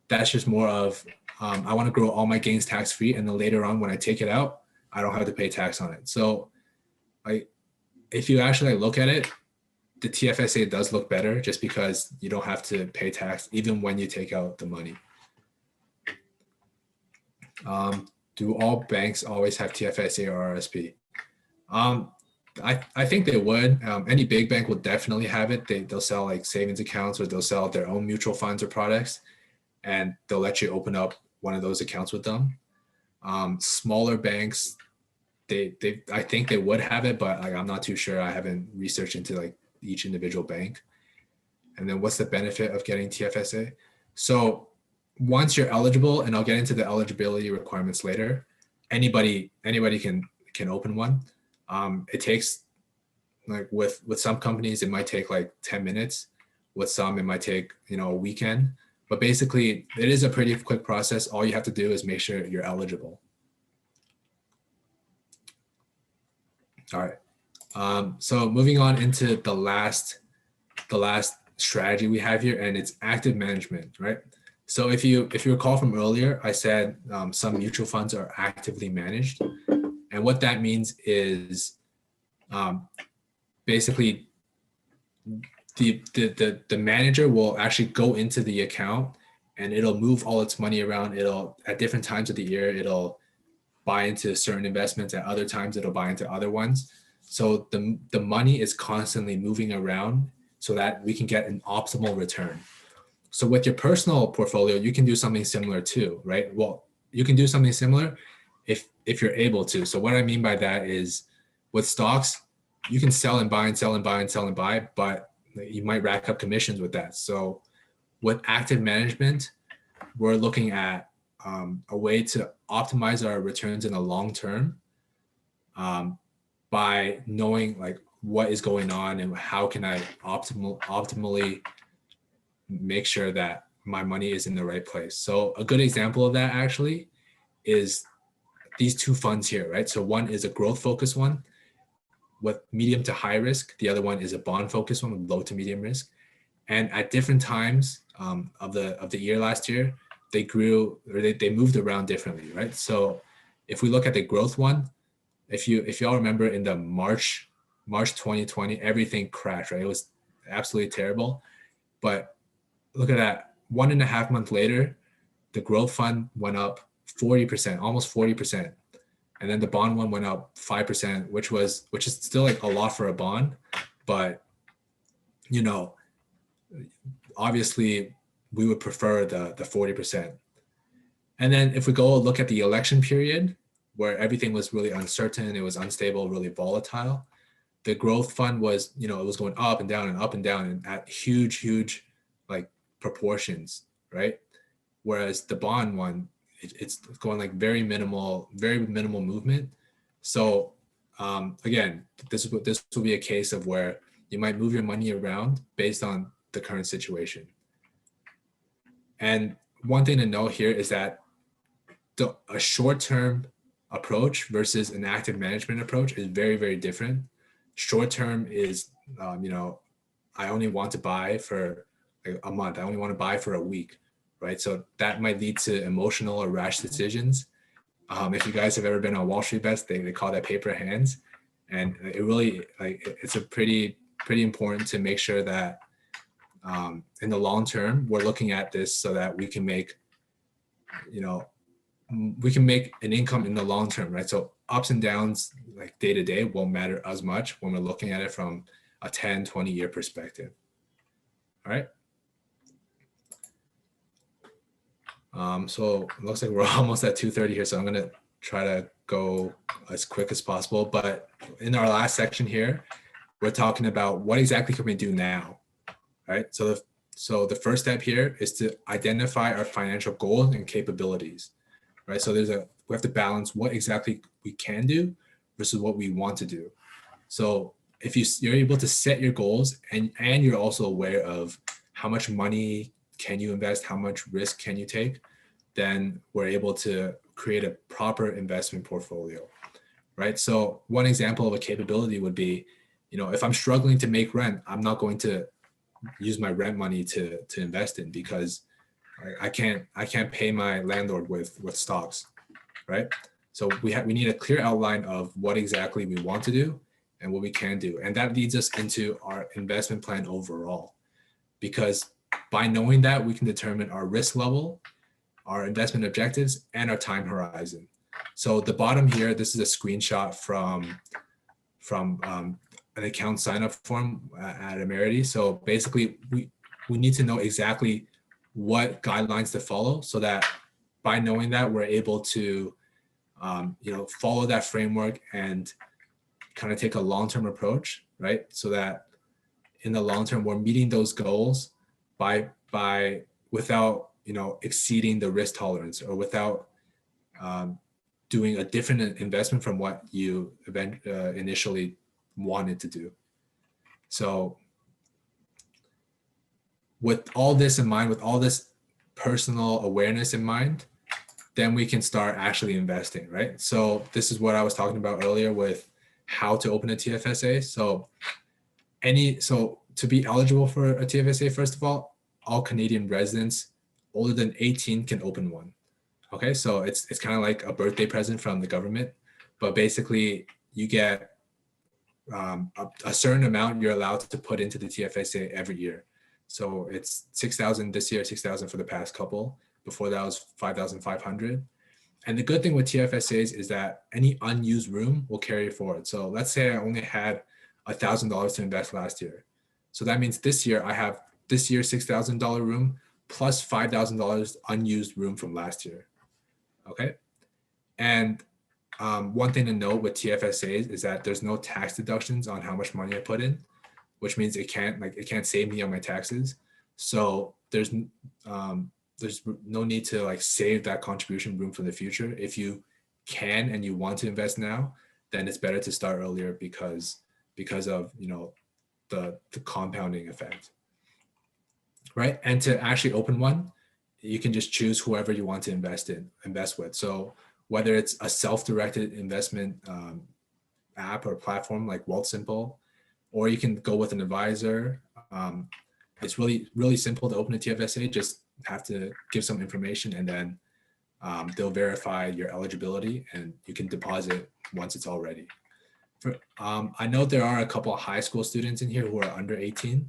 that's just more of, I want to grow all my gains tax free. And then later on, when I take it out, I don't have to pay tax on it. So if you actually look at it, the TFSA does look better just because you don't have to pay tax even when you take out the money. Do all banks always have TFSA or RSP? I think they would. Any big bank will definitely have it. They'll sell like savings accounts, or they'll sell their own mutual funds or products, and they'll let you open up one of those accounts with them. Smaller banks, I think they would have it, but like I'm not too sure. I haven't researched into like each individual bank. And then what's the benefit of getting TFSA? So once you're eligible, and I'll get into the eligibility requirements later, anybody can open one. It takes, like with some companies, it might take like 10 minutes. With some, it might take, a weekend. But basically, it is a pretty quick process. All you have to do is make sure you're eligible. All right. So moving on into the last strategy we have here, and it's active management, right? So if you recall from earlier, I said some mutual funds are actively managed, and what that means is basically the manager will actually go into the account and it'll move all its money around. It'll, at different times of the year, it'll buy into certain investments. At other times, it'll buy into other ones. So the money is constantly moving around so that we can get an optimal return. So with your personal portfolio, you can do something similar too, right? Well, you can do something similar if you're able to. So what I mean by that is, with stocks, you can sell and buy and sell and buy and sell and buy, but you might rack up commissions with that. So with active management, we're looking at a way to optimize our returns in the long term by knowing like what is going on and how can I optimally make sure that my money is in the right place. So a good example of that actually is these two funds here, right? So one is a growth focused one with medium to high risk. The other one is a bond focused one with low to medium risk. And at different times of the year last year, they grew, or they moved around differently, right? So if we look at the growth one, if y'all remember in the March 2020, everything crashed, right? It was absolutely terrible. But look at that, 1.5 months later, the growth fund went up 40%, almost 40%. And then the bond one went up 5%, which is still like a lot for a bond, but obviously we would prefer the 40%. And then if we go look at the election period where everything was really uncertain, it was unstable, really volatile, the growth fund was, it was going up and down and at huge like proportions, right? Whereas the bond one, it's going like very minimal movement. So again, this will be a case of where you might move your money around based on the current situation. And one thing to note here is that a short-term approach versus an active management approach is very, very different. Short-term is, I only want to buy for like a month. I only want to buy for a week, right? So that might lead to emotional or rash decisions. If you guys have ever been on Wall Street bets, they call that paper hands. And it really, it's a pretty important to make sure that in the long term, we're looking at this so that we can make, an income in the long term, right? So ups and downs like day to day won't matter as much when we're looking at it from a 10, 20 year perspective. All right. So it looks like we're almost at 2:30 here. So I'm going to try to go as quick as possible, but in our last section here, we're talking about what exactly can we do now, right? So the first step here is to identify our financial goals and capabilities, right? So we have to balance what exactly we can do versus what we want to do. So if you're able to set your goals and you're also aware of how much money can you invest, how much risk can you take, then we're able to create a proper investment portfolio, right? So one example of a capability would be, if I'm struggling to make rent, I'm not going to use my rent money to invest in, because I can't pay my landlord with stocks, right? So we need a clear outline of what exactly we want to do and what we can do, and that leads us into our investment plan overall, because by knowing that, we can determine our risk level, our investment objectives, and our time horizon. So the bottom here, this is a screenshot from an account sign-up form at Emerity. So basically, we need to know exactly what guidelines to follow, so that by knowing that, we're able to follow that framework and kind of take a long-term approach, right? So that in the long term, we're meeting those goals by without exceeding the risk tolerance, or without doing a different investment from what you initially wanted to do. So with all this in mind, with all this personal awareness in mind, then we can start actually investing, right? So this is what I was talking about earlier with how to open a TFSA. So to be eligible for a TFSA, first of all Canadian residents older than 18 can open one. Okay, so it's kind of like a birthday present from the government, but basically you get a certain amount you're allowed to put into the TFSA every year. So it's 6,000 this year, 6,000 for the past couple. Before that was 5,500. And the good thing with TFSAs is that any unused room will carry forward. So let's say I only had $1,000 to invest last year. So that means this year I have this year's $6,000 room plus $5,000 unused room from last year. Okay. And one thing to note with TFSAs is that there's no tax deductions on how much money I put in, which means it can't save me on my taxes. So there's no need to save that contribution room for the future. If you can and you want to invest now, then it's better to start earlier because of the compounding effect, right? And to actually open one, you can just choose whoever you want to invest with. So whether it's a self-directed investment app or platform like Wealthsimple, or you can go with an advisor. It's really, really simple to open a TFSA. Just have to give some information, and then they'll verify your eligibility, and you can deposit once it's all ready. I know there are a couple of high school students in here who are under 18.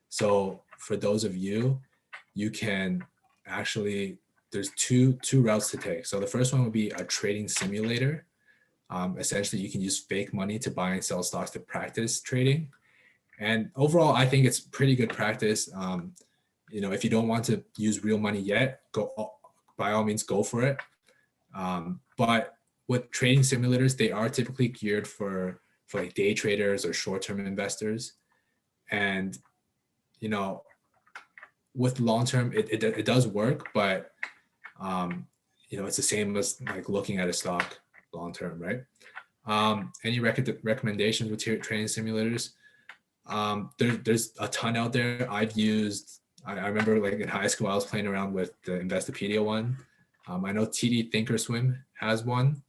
So for those of you, you can actually, there's two routes to take. So the first one would be a trading simulator. Essentially, you can use fake money to buy and sell stocks to practice trading. And overall, I think it's pretty good practice. If you don't want to use real money yet, by all means, go for it. But with trading simulators, they are typically geared for day traders or short-term investors. And, with long-term, it does work, but, it's the same as looking at a stock long-term, right? Any recommendations with trading simulators? There's a ton out there. I remember in high school, I was playing around with the Investopedia one. I know TD Thinkorswim has one.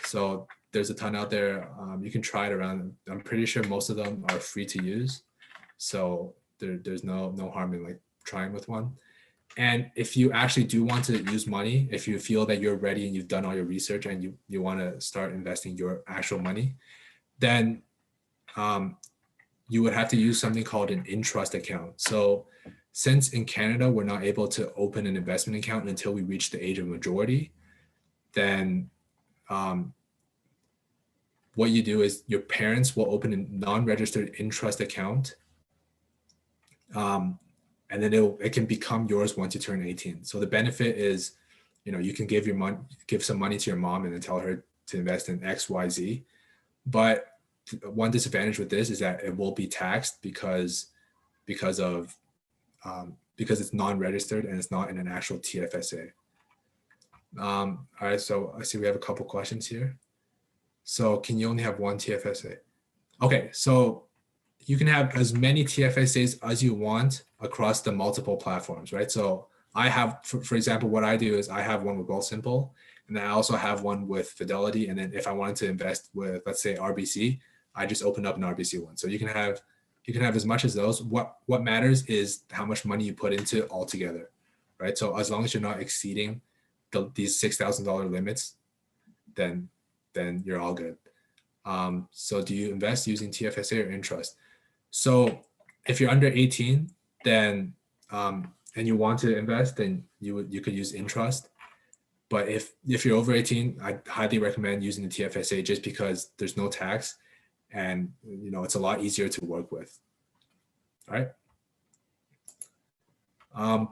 So there's a ton out there. You can try it around. I'm pretty sure most of them are free to use. So there's no harm in trying with one. And if you actually do want to use money, if you feel that you're ready and you've done all your research and you want to start investing your actual money, then you would have to use something called an in-trust account. So since in Canada, we're not able to open an investment account until we reach the age of majority, then what you do is your parents will open a non-registered in-trust account. And then it can become yours once you turn 18. So the benefit is, you can give some money to your mom and then tell her to invest in XYZ. But one disadvantage with this is that it will be taxed because it's non-registered and it's not in an actual TFSA. All right, so I see we have a couple questions here. So can you only have one TFSA? Okay, so you can have as many TFSAs as you want across the multiple platforms, right? So I have, for example, what I do is I have one with Wealthsimple, and then I also have one with Fidelity. And then if I wanted to invest with, let's say, RBC, I just open up an RBC one. So you can have as much as those. What matters is how much money you put into it altogether, right? So as long as you're not exceeding these $6,000 limits, then you're all good. So do you invest using TFSA or Intrust? So if you're under 18, then and you want to invest, then you could use Intrust. But if you're over 18, I highly recommend using the TFSA just because there's no tax, and it's a lot easier to work with. All right.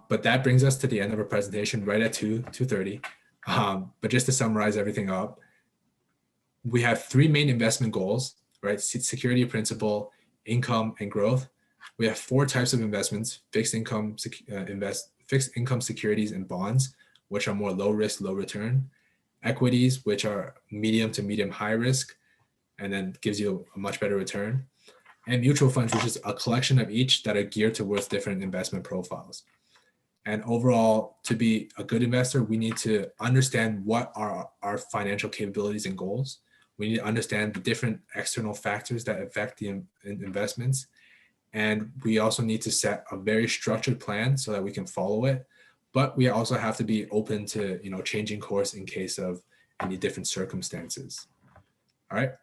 But that brings us to the end of our presentation, right at 2:30. But just to summarize everything up, we have three main investment goals, right? Security principal, income, and growth. We have four types of investments: fixed income securities and bonds, which are more low risk, low return; equities, which are medium to medium high risk, and then gives you a much better return; and mutual funds, which is a collection of each that are geared towards different investment profiles. And overall, to be a good investor, we need to understand what are our financial capabilities and goals. We need to understand the different external factors that affect the investments. And we also need to set a very structured plan so that we can follow it. But we also have to be open to changing course in case of any different circumstances. All right.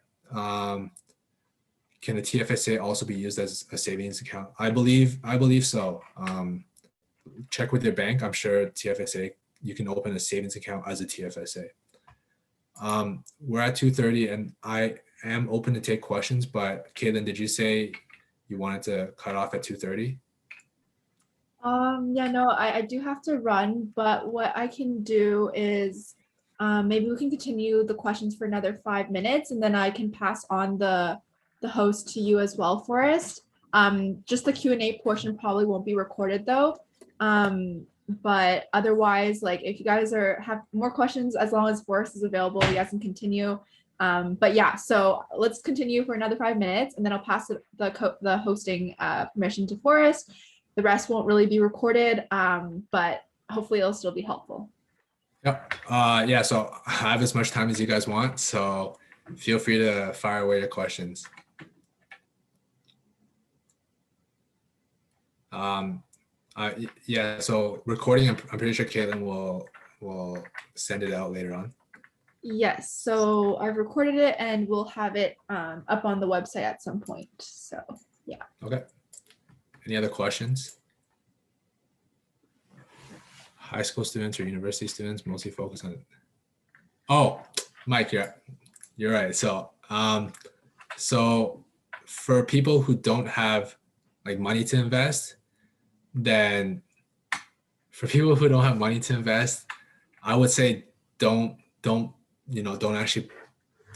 Can the TFSA also be used as a savings account? I believe so. Check with your bank. I'm sure TFSA, you can open a savings account as a TFSA. We're at 2:30 and I am open to take questions, but Caitlin, did you say you wanted to cut off at 2:30? Yeah, no, I do have to run, but what I can do is maybe we can continue the questions for another 5 minutes, and then I can pass on the host to you as well, Forrest. Just the Q&A portion probably won't be recorded though. But otherwise, like if you guys have more questions, as long as Forrest is available, you guys can continue. But yeah, so let's continue for another 5 minutes, and then I'll pass the hosting permission to Forrest. The rest won't really be recorded, but hopefully it'll still be helpful. Yep. Yeah, so I have as much time as you guys want, so feel free to fire away your questions. Yeah, so recording, I'm pretty sure Caitlin will send it out later on. Yes, so I've recorded it and we'll have it up on the website at some point. So yeah. Okay. Any other questions? High school students or university students mostly focus on it. Oh, Mike, you're right. So so for people who don't have like money to invest, then I would say don't actually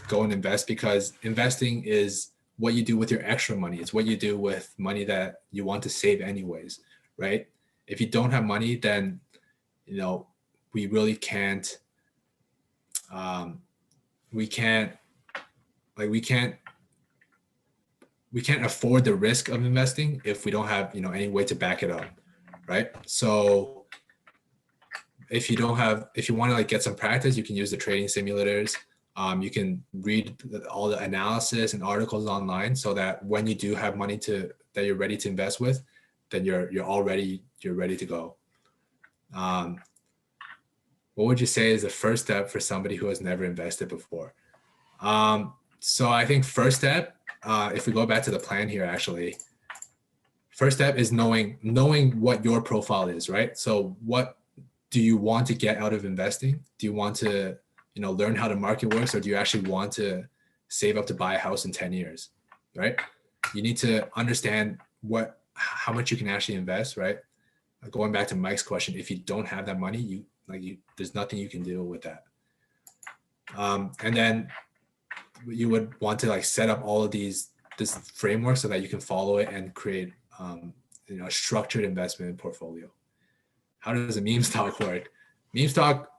go and invest, because investing is what you do with your extra money. It's what you do with money that you want to save anyways, right? If you don't have money, then we really can't afford the risk of investing if we don't have any way to back it up, right? So if you want to get some practice, you can use the trading simulators. You can read all the analysis and articles online, so that when you do have money that you're ready to invest with, then you're ready to go. What would you say is the first step for somebody who has never invested before? So I think first step, if we go back to the plan here, actually, first step is knowing what your profile is, right? So what do you want to get out of investing? Do you want to learn how the market works, or do you actually want to save up to buy a house in 10 years, right? You need to understand how much you can actually invest, right? Going back to Mike's question, if you don't have that money, there's nothing you can do with that. And then you would want to like set up all of this framework so that you can follow it and create a structured investment portfolio. How does a meme stock work? Meme stock,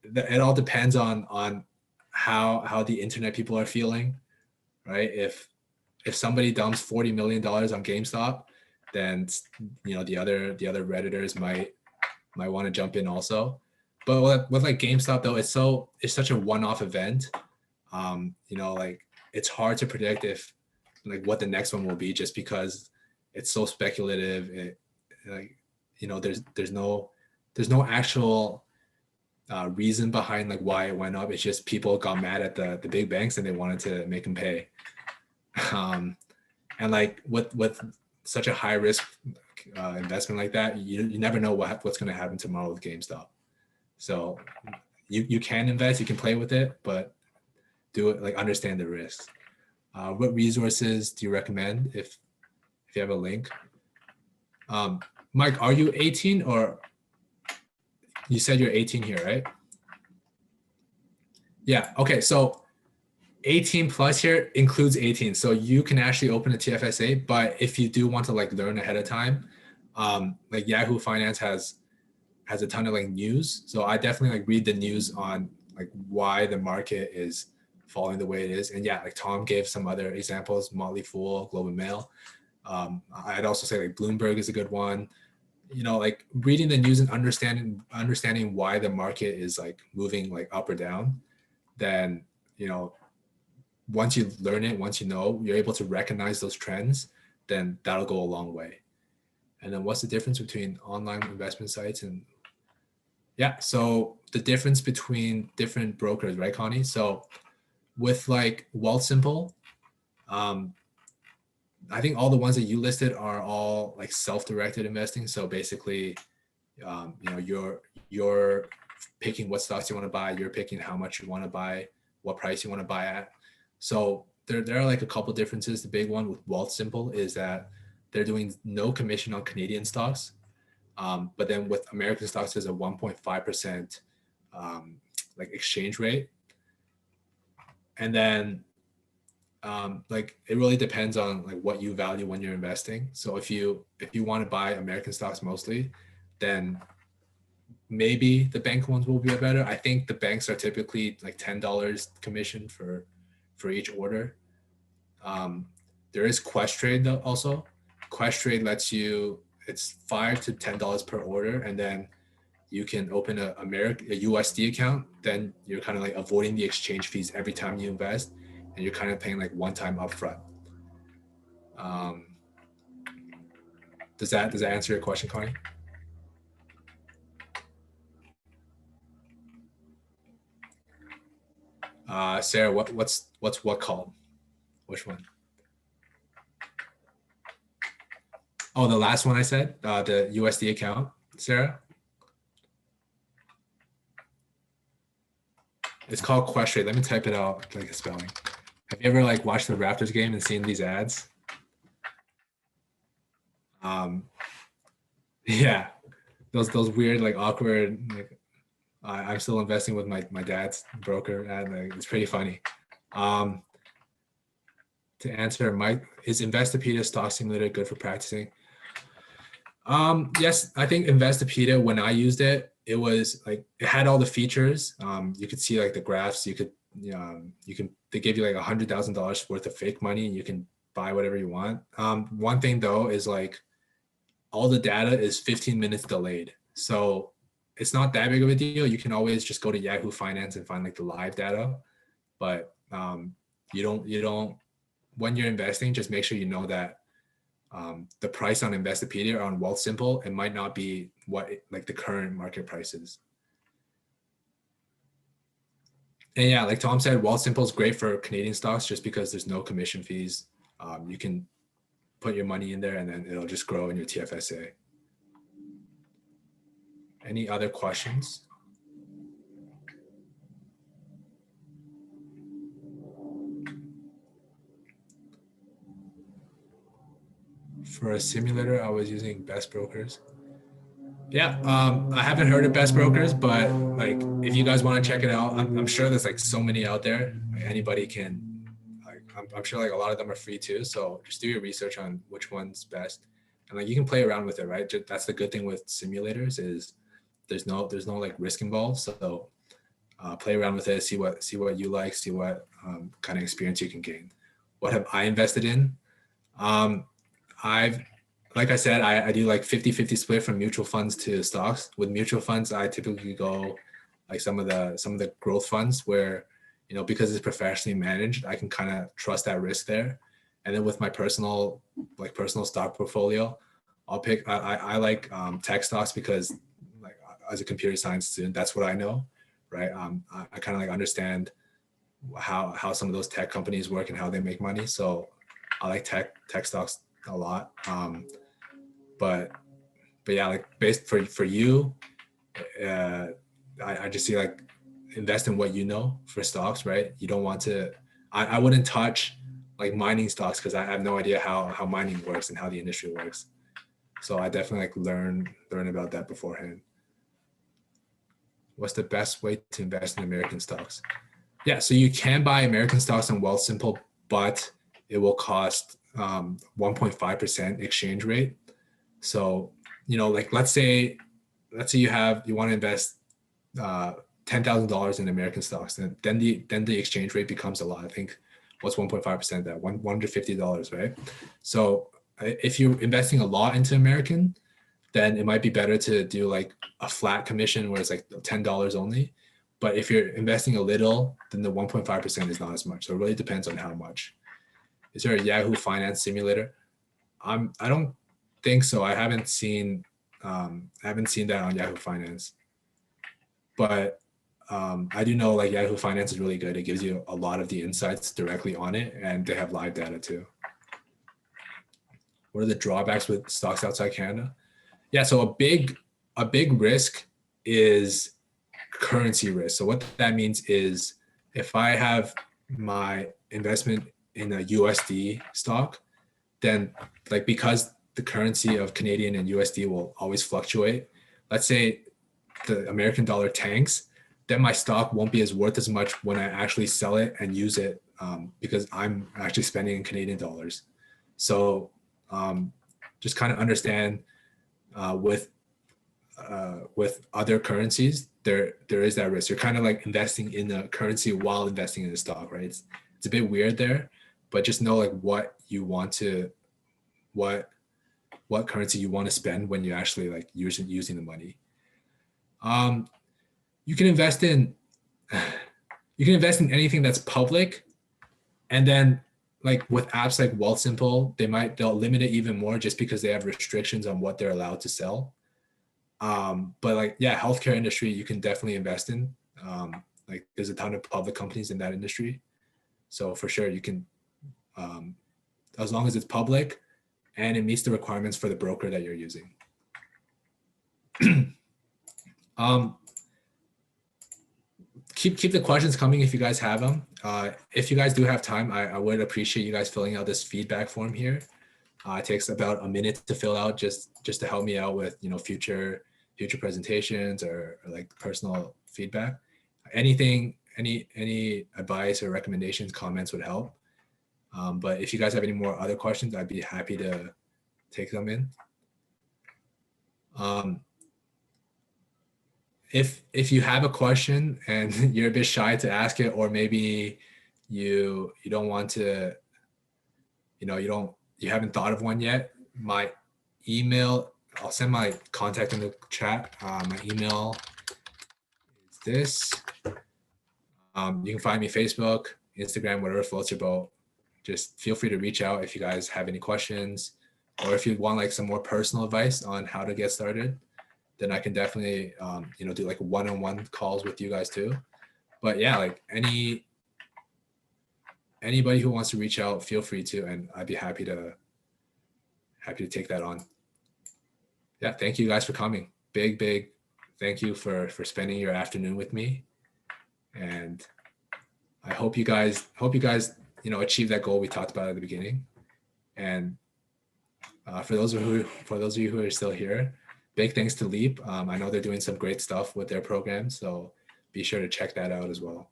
it all depends on how the internet people are feeling, right? If somebody dumps $40 million on GameStop, then the other Redditors might want to jump in also. But with like GameStop though, it's such a one-off event. Like it's hard to predict if like what the next one will be, just because it's so speculative. There's no actual reason behind like why it went up. It's just people got mad at the big banks and they wanted to make them pay. And like with such a high risk investment like that, you never know what's going to happen tomorrow with GameStop. So you can invest, you can play with it, but do it like understand the risks. What resources do you recommend if you have a link? Mike, are you 18 or you said you're 18 here, right? Yeah. Okay. So 18 plus here includes 18. So you can actually open a TFSA, but if you do want to like learn ahead of time, like Yahoo Finance has a ton of like news. So I definitely like read the news on like why the market is falling the way it is. And yeah, like Tom gave some other examples, Motley Fool, Globe and Mail. I'd also say like Bloomberg is a good one. Like reading the news and understanding why the market is like moving like up or down, then, once you learn it, once you're able to recognize those trends, then that'll go a long way. And then what's the difference between online investment sites and so the difference between different brokers, right, Connie? So with like Wealthsimple, I think all the ones that you listed are all like self-directed investing. So basically, you're picking what stocks you want to buy, you're picking how much you want to buy, what price you want to buy at. So there are like a couple differences. The big one with Wealthsimple is that they're doing no commission on Canadian stocks. But then with American stocks, there's a 1.5% like exchange rate. And then like it really depends on like what you value when you're investing. So if you want to buy American stocks mostly, then maybe the bank ones will be better. I think the banks are typically like $10 commission for each order. There is Questrade though also. Questrade lets you, it's $5 to $10 per order, and then you can open a USD account. Then you're kind of like avoiding the exchange fees every time you invest, and you're kind of paying like one time upfront. Does that answer your question, Connie? Sarah, what's what called? Which one? Oh, the last one I said, the USD account, Sarah. It's called Questrade. Let me type it out like a spelling. Have you ever like watched the Raptors game and seen these ads? Yeah, those weird like awkward like I'm still investing with my dad's broker ad. Like, it's pretty funny. To answer, Mike, is Investopedia stock simulator good for practicing? Yes, I think Investopedia, when I used it, it was like it had all the features. You could see like the graphs. You can they give you like $100,000 worth of fake money, and you can buy whatever you want. One thing though is like all the data is 15 minutes delayed, so it's not that big of a deal. You can always just go to Yahoo Finance and find like the live data, but you don't when you're investing, just make sure you know that the price on Investopedia or on Wealthsimple, it might not be what like the current market price is. And yeah, like Tom said, Wealthsimple is great for Canadian stocks just because there's no commission fees. You can put your money in there and then it'll just grow in your TFSA. Any other questions? For a simulator, I was using Best Brokers. Yeah, I haven't heard of Best Brokers, but like if you guys want to check it out, I'm sure there's like so many out there. Like, anybody can, like I'm sure like a lot of them are free too. So just do your research on which one's best, and like you can play around with it, right? That's the good thing with simulators is there's no like risk involved. So play around with it, see what you like, see what kind of experience you can gain. What have I invested in? Um, I've, like I said, I do like 50-50 split from mutual funds to stocks. With mutual funds, I typically go like some of the growth funds where, because it's professionally managed, I can kind of trust that risk there. And then with my personal stock portfolio, I like tech stocks because like as a computer science student, that's what I know, right? I kind of like understand how some of those tech companies work and how they make money. So I like tech stocks a lot. But yeah, like based for you, I just see like invest in what you know for stocks, right? You don't want to. I wouldn't touch like mining stocks because I have no idea how mining works and how the industry works. So I definitely like learn about that beforehand. What's the best way to invest in American stocks? Yeah, so you can buy American stocks on Wealthsimple, but it will cost 1.5% exchange rate. So, like let's say you want to invest $10,000 in American stocks, then the exchange rate becomes a lot. I think what's 1.5% of that? $150, right? So if you're investing a lot into American, then it might be better to do like a flat commission where it's like $10 only. But if you're investing a little, then the 1.5% is not as much. So it really depends on how much. Is there a Yahoo Finance simulator? I don't think so. I haven't seen that on Yahoo Finance. But I do know like Yahoo Finance is really good. It gives you a lot of the insights directly on it, and they have live data too. What are the drawbacks with stocks outside Canada? Yeah, so a big risk is currency risk. So what that means is if I have my investment in a USD stock, then like because the currency of Canadian and USD will always fluctuate, let's say the American dollar tanks, then my stock won't be as worth as much when I actually sell it and use it because I'm actually spending in Canadian dollars. So just kind of understand with other currencies, there is that risk. You're kind of like investing in the currency while investing in the stock, right? It's a bit weird there, but just know like what currency you want to spend when you actually like using the money. You can invest in anything that's public, and then like with apps like Wealthsimple, they'll limit it even more just because they have restrictions on what they're allowed to sell. But like, yeah, healthcare industry, you can definitely invest in. Like there's a ton of public companies in that industry. So for sure you can, as long as it's public and it meets the requirements for the broker that you're using. Keep the questions coming if you guys have them. If you guys do have time, I would appreciate you guys filling out this feedback form here. It takes about a minute to fill out just to help me out with future presentations or like personal feedback. Anything, any advice or recommendations, comments would help. But if you guys have any more other questions, I'd be happy to take them in. If you have a question and you're a bit shy to ask it, or maybe you don't want to, you haven't thought of one yet, my email, I'll send my contact in the chat. My email is this. You can find me Facebook, Instagram, whatever floats your boat. Just feel free to reach out if you guys have any questions, or if you want like some more personal advice on how to get started, then I can definitely, do like one-on-one calls with you guys too. But yeah, like anybody who wants to reach out, feel free to, and I'd be happy to take that on. Yeah, thank you guys for coming. Big thank you for spending your afternoon with me, and I hope you guys achieve that goal we talked about at the beginning. And for those of you who are still here, big thanks to LEAP. I know they're doing some great stuff with their program, so be sure to check that out as well.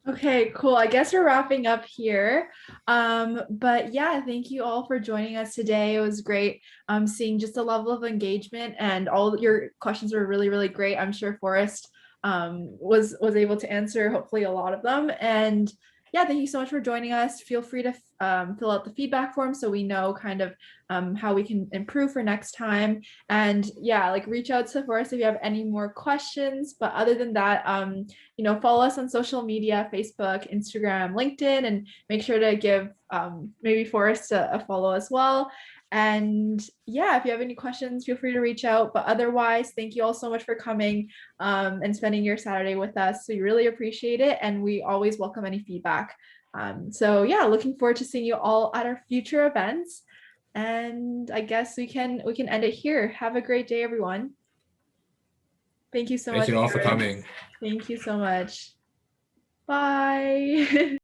Okay, cool. I guess we're wrapping up here. But yeah, thank you all for joining us today. It was great seeing just the level of engagement, and all your questions were really, really great. I'm sure Forrest was able to answer hopefully a lot of them. And yeah, thank you so much for joining us. Feel free to fill out the feedback form so we know kind of how we can improve for next time. And yeah, like reach out to Forrest if you have any more questions. But other than that, you know, follow us on social media, Facebook, Instagram, LinkedIn, and make sure to give maybe Forrest a follow as well. And yeah, if you have any questions, feel free to reach out. But otherwise, thank you all so much for coming and spending your Saturday with us. We really appreciate it, and we always welcome any feedback. So yeah, looking forward to seeing you all at our future events. And I guess we can end it here. Have a great day, everyone. Thank you so much. Thank you all for coming. Thank you so much. Bye.